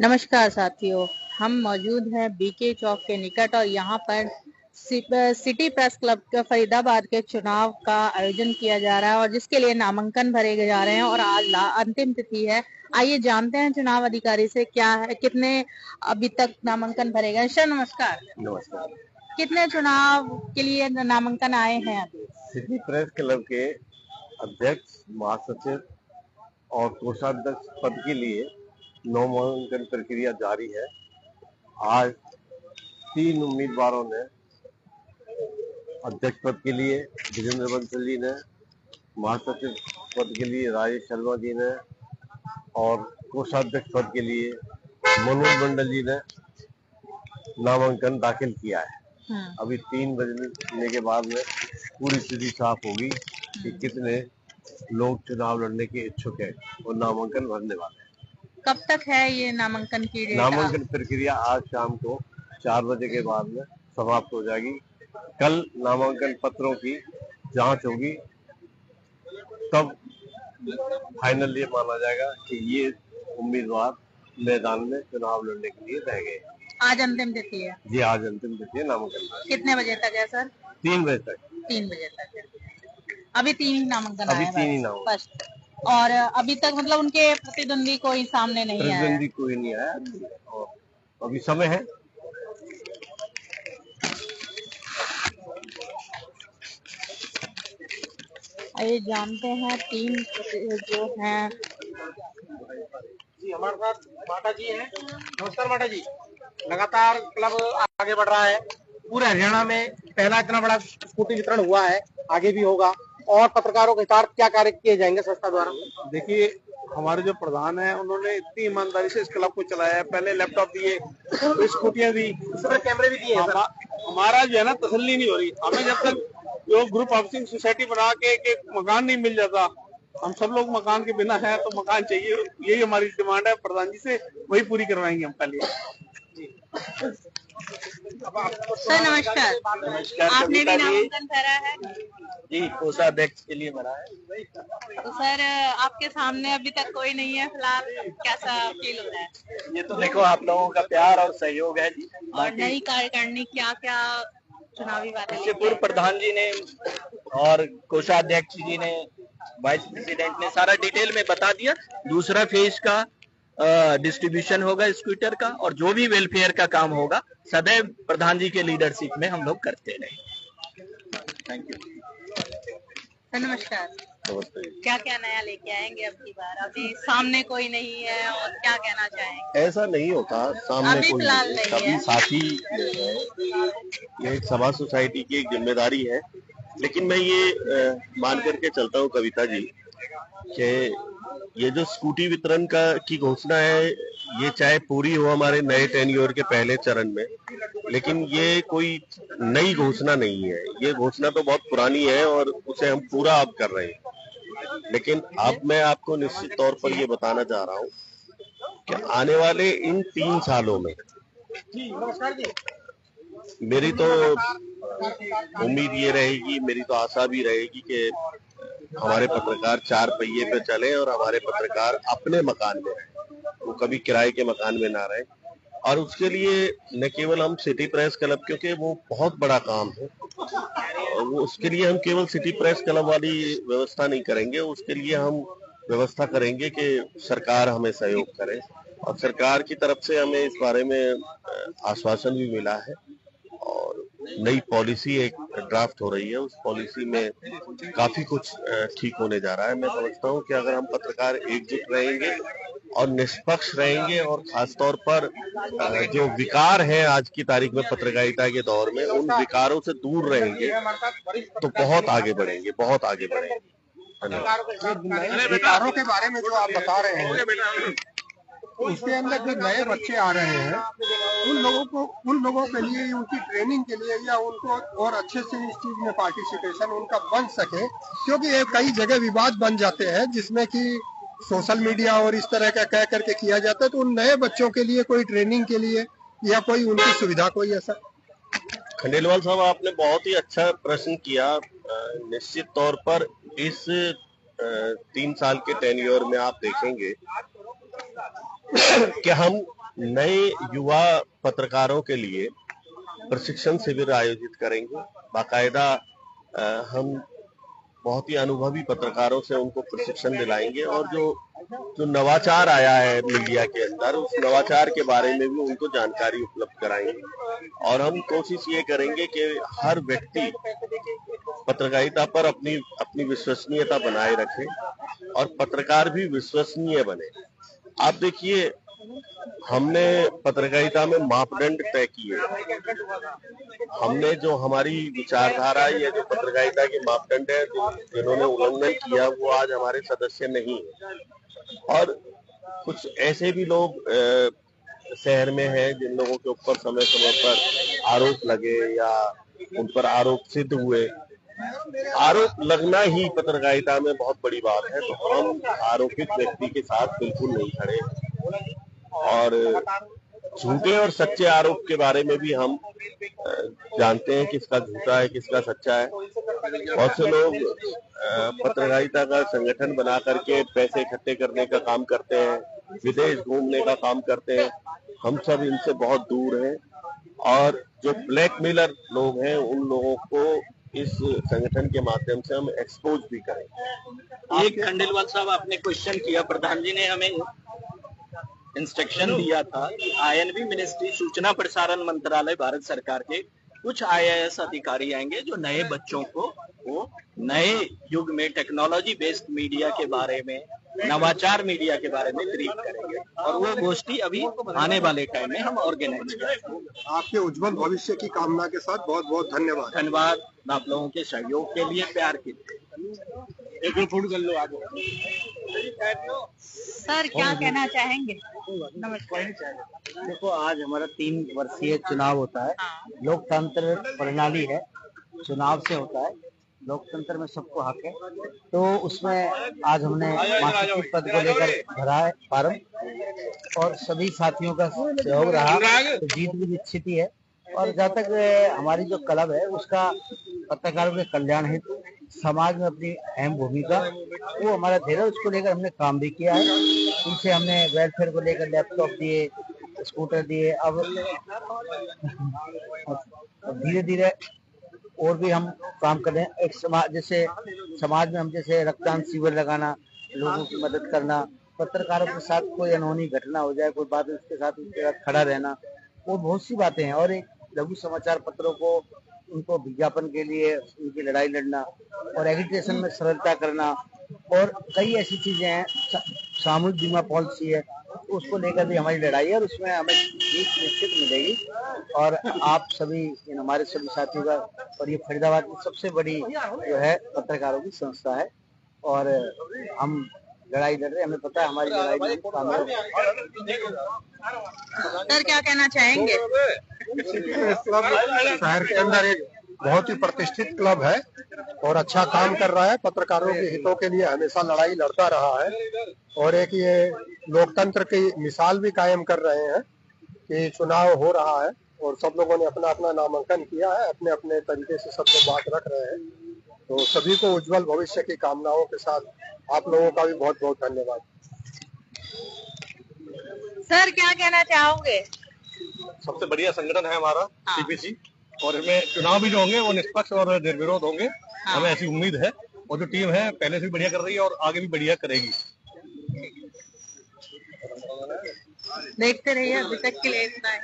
नमस्कार साथियों। हम मौजूद हैं बीके चौक के निकट और यहाँ पर सिटी प्रेस क्लब का फरीदाबाद के चुनाव का आयोजन किया जा रहा है और जिसके लिए नामांकन भरे जा रहे हैं और आज अंतिम तिथि है। आइए जानते हैं चुनाव अधिकारी से क्या है, कितने अभी तक नामांकन भरे गए। सर नमस्कार। नमस्कार। कितने चुनाव के लिए नामांकन आए हैं अभी? सिटी प्रेस क्लब के अध्यक्ष, महासचिव और कोषाध्यक्ष पद के लिए नामांकन प्रक्रिया जारी है। आज 3 उम्मीदवारों ने अध्यक्ष पद के लिए विजेंद्र बंसल जी ने, महासचिव पद के लिए राजेश शर्मा जी ने और कोषाध्यक्ष पद के लिए मनोज मंडल जी ने नामांकन दाखिल किया है। अभी 3 बजने के बाद में पूरी स्थिति साफ होगी कि कितने लोग चुनाव लड़ने के इच्छुक है और नामांकन भरने वाले हैं। कब तक है ये नामांकन की डेट? नामांकन प्रक्रिया आज शाम को 4 बजे के बाद में समाप्त हो जाएगी। कल नामांकन पत्रों की जांच होगी, तब फाइनल ये माना जाएगा कि ये उम्मीदवार मैदान में चुनाव लड़ने के लिए रह गए। आज अंतिम तिथि है जी, आज अंतिम तिथि है नामांकन। कितने बजे तक है सर? 3 बजे तक। 3 बजे तक है। अभी 3 ही नामांकन अभी आए 3 ही नामांकन फर्स्ट। और अभी तक मतलब उनके प्रतिद्वंदी कोई सामने नहीं आया? प्रतिद्वंदी कोई नहीं आया और अभी समय है। ये जानते हैं 3 जो हैं। जी हमारे साथ माता जी हैं। नमस्कार माता जी। लगातार क्लब आगे बढ़ रहा है। पूरे हरियाणा में पहला इतना बड़ा स्कूटी वितरण हुआ है, आगे भी होगा। और पत्रकारों के साथ क्या कार्य किए जाएंगे संस्था द्वारा? देखिए, हमारे जो प्रधान है उन्होंने इतनी ईमानदारी से इस क्लब को चलाया है। पहले लैपटॉप दिए, स्कूटियां दी, कैमरे भी दिए हैं सर। हमारा जो है ना तसल्ली नहीं हो रही हमें, जब तक जो ग्रुप हाउसिंग सोसाइटी बना के एक मकान नहीं मिल जाता। हम सब लोग मकान के बिना है, तो मकान चाहिए, यही हमारी डिमांड है प्रधान जी से, वही पूरी करवाएंगे हम पहले। सर नमस्कार। आपने भी नामांकन भरा है? जी, कोषाध्यक्ष के लिए भरा है। तो सर आपके सामने अभी तक कोई नहीं है फिलहाल, कैसा फील हो रहा है? ये तो देखो आप लोगों का प्यार और सहयोग है जी। और नई कार्यकारिणी क्या क्या चुनावी बातें? इससे पूर्व प्रधान जी ने और कोषाध्यक्ष जी ने, वाइस प्रेसिडेंट ने सारा डिटेल में बता दिया। दूसरा फेज का डिस्ट्रीब्यूशन होगा स्कूटर का, और जो भी वेलफेयर का काम होगा सदैव प्रधान जी के लीडरशिप में हम लोग करते रहे। Thank you. नमस्कार। क्या क्या नया लेके आएंगे अब की बार? अभी सामने कोई नहीं है और क्या कहना चाहेंगे? ऐसा नहीं होता, सामने अभी कोई फिलहाल नहीं सभी है। साथी है। ये एक सभा सोसाइटी की एक जिम्मेदारी है। लेकिन मैं ये मान करके चलता हूँ कविता जी कि ये जो स्कूटी वितरण की घोषणा है, ये चाहे पूरी हो हमारे नए टेन्योर के पहले चरण में, लेकिन ये कोई नई घोषणा नहीं है। ये घोषणा तो बहुत पुरानी है और उसे हम पूरा अब कर रहे हैं। लेकिन अब मैं आपको निश्चित तौर पर ये बताना चाह रहा हूँ कि आने वाले इन 3 सालों में मेरी तो उम्मीद ये रहेगी, मेरी तो आशा भी रहेगी कि हमारे पत्रकार 4 पहिए पे चले और हमारे पत्रकार अपने मकान में रहें, वो कभी किराए के मकान में ना रहें। और उसके लिए न केवल हम सिटी प्रेस क्लब, क्योंकि वो बहुत बड़ा काम है, उसके लिए हम केवल सिटी प्रेस क्लब वाली व्यवस्था नहीं करेंगे। उसके लिए हम व्यवस्था करेंगे कि सरकार हमें सहयोग करे, और सरकार की तरफ से हमें इस बारे में आश्वासन भी मिला है। और नई पॉलिसी एक ड्राफ्ट हो रही है, उस पॉलिसी में काफी कुछ ठीक होने जा रहा है। मैं समझता हूँ कि अगर हम पत्रकार एकजुट रहेंगे और निष्पक्ष रहेंगे और खासतौर पर जो विकार है आज की तारीख में पत्रकारिता के दौर में, उन विकारों से दूर रहेंगे तो बहुत आगे बढ़ेंगे, बहुत आगे बढ़ेंगे। विकारों के बारे में जो आप बता रहे हैं, उसके अंदर जो नए बच्चे आ रहे हैं, उन लोगों के लिए, उनकी ट्रेनिंग के लिए, या उनको और अच्छे से इस चीज में पार्टिसिपेशन उनका बन सके, क्योंकि ये कई जगह विवाद बन जाते हैं जिसमें कि सोशल मीडिया और इस तरह का कह करके किया जाता है। तो उन नए बच्चों के लिए कोई ट्रेनिंग के लिए या कोई उनकी सुविधा कोई ऐसा? खंडेलवाल साहब, आपने बहुत ही अच्छा प्रश्न किया। निश्चित तौर पर इस 3 साल के टेन्योर में आप देखेंगे कि हम नए युवा पत्रकारों के लिए प्रशिक्षण शिविर आयोजित करेंगे। बाकायदा हम बहुत ही अनुभवी पत्रकारों से उनको प्रशिक्षण दिलाएंगे और जो नवाचार आया है मीडिया के अंदर, उस नवाचार के बारे में भी उनको जानकारी उपलब्ध कराएंगे। और हम कोशिश ये करेंगे कि हर व्यक्ति पत्रकारिता पर अपनी विश्वसनीयता बनाए रखे और पत्रकार भी विश्वसनीय बने। आप देखिए, हमने पत्रकारिता में मापदंड तय किए। हमने जो हमारी विचारधारा या जो पत्रकारिता के मापदंड है, जिन्होंने उल्लंघन किया वो आज हमारे सदस्य नहीं है। और कुछ ऐसे भी लोग शहर में हैं जिन लोगों के ऊपर समय समय पर आरोप लगे या उन पर आरोप सिद्ध हुए। आरोप लगना ही पत्रकारिता में बहुत बड़ी बात है, तो हम आरोपित व्यक्ति के साथ बिल्कुल नहीं खड़े। और झूठे और सच्चे आरोप के बारे में भी हम जानते हैं किसका झूठा है किसका सच्चा है। बहुत से लोग पत्रकारिता का संगठन बना करके पैसे इकट्ठे करने का काम करते हैं, विदेश घूमने का काम करते हैं। हम सब इनसे बहुत दूर हैं और जो ब्लैकमेलर लोग हैं उन लोगों को इस संगठन के माध्यम से हम एक्सपोज भी करें। एक खंडेलवाल साहब, आपने क्वेश्चन किया, प्रधान जी ने हमें इंस्ट्रक्शन दिया था कि आईएनबी मिनिस्ट्री, सूचना प्रसारण मंत्रालय भारत सरकार के कुछ आईएएस अधिकारी आएंगे जो नए बच्चों को वो नए युग में टेक्नोलॉजी बेस्ड मीडिया के बारे में, नवाचार मीडिया के बारे में ब्रीफ करेंगे और वो गोष्ठी अभी आने वाले टाइम में हम ऑर्गेनाइज करेंगे। आपके उज्जवल भविष्य की कामना के साथ बहुत बहुत धन्यवाद। धन्यवाद आप लोगों के सहयोग के लिए, प्यार के लिए। एक फोटो कर लो आगे। सर क्या कहना चाहेंगे? देखो, आज हमारा 3 वर्षीय चुनाव होता है। लोकतंत्र प्रणाली है, चुनाव से होता है। लोकतंत्र में सबको हक है, तो उसमें आज हमने महासचिव पद को लेकर भरा है फार्म और सभी साथियों का सहयोग रहा तो जीत भी निश्चित ही है। और जहाँ तक हमारी जो क्लब है उसका पत्रकारों के कल्याण हेतु समाज में अपनी अहम भूमिका वो हमारा धैर्य, उसको लेकर हमने काम भी किया है। पीछे हमने वेलफेयर को लेकर लैपटॉप दिए, स्कूटर दिए। अब धीरे धीरे और भी हम काम कर रहे हैं। एक समाज, जैसे समाज में हम जैसे रक्तदान शिविर लगाना, लोगों की मदद करना, पत्रकारों के साथ कोई अनहोनी घटना हो जाए, कोई बात उसके साथ खड़ा रहना, वो बहुत सी बातें हैं। और एक लघु समाचार पत्रों को उनको विज्ञापन के लिए उनकी लड़ाई लड़ना और एजुकेशन में सरलता करना और कई ऐसी चीजें हैं। सामूहिक बीमा पॉलिसी है, उसको लेकर भी हमारी लड़ाई है और उसमें हमें जीत निश्चित मिलेगी। और आप सभी, हमारे सभी साथियों का, और ये फरीदाबाद की सबसे बड़ी जो है पत्रकारों की संस्था है और हम लड़ाई लड़ रहे हैं। हमें पता है हमारी लड़ाई में कामयाब। सर क्या कहना चाहेंगे? शहर के अंदर एक बहुत ही प्रतिष्ठित क्लब है और अच्छा काम कर रहा है। पत्रकारों के हितों के लिए हमेशा लड़ाई लड़ता रहा है और एक ये लोकतंत्र की मिसाल भी कायम कर रहे हैं कि चुनाव हो रहा है और सब लोगों ने अपना अपना नामांकन किया है, अपने अपने तरीके से सब लोग बात रख रहे हैं। तो सभी को उज्जवल भविष्य की कामनाओं के साथ आप लोगों का भी बहुत बहुत धन्यवाद। सर क्या कहना चाहोगे? सबसे बढ़िया संगठन है हमारा सीपीसी और इसमें चुनाव भी जो होंगे वो निष्पक्ष और निर्विरोध होंगे। हमें ऐसी उम्मीद है और जो टीम है पहले से भी बढ़िया कर रही है और आगे भी बढ़िया करेगी। देखते रहिए, अभी तक के लिए इतना ही।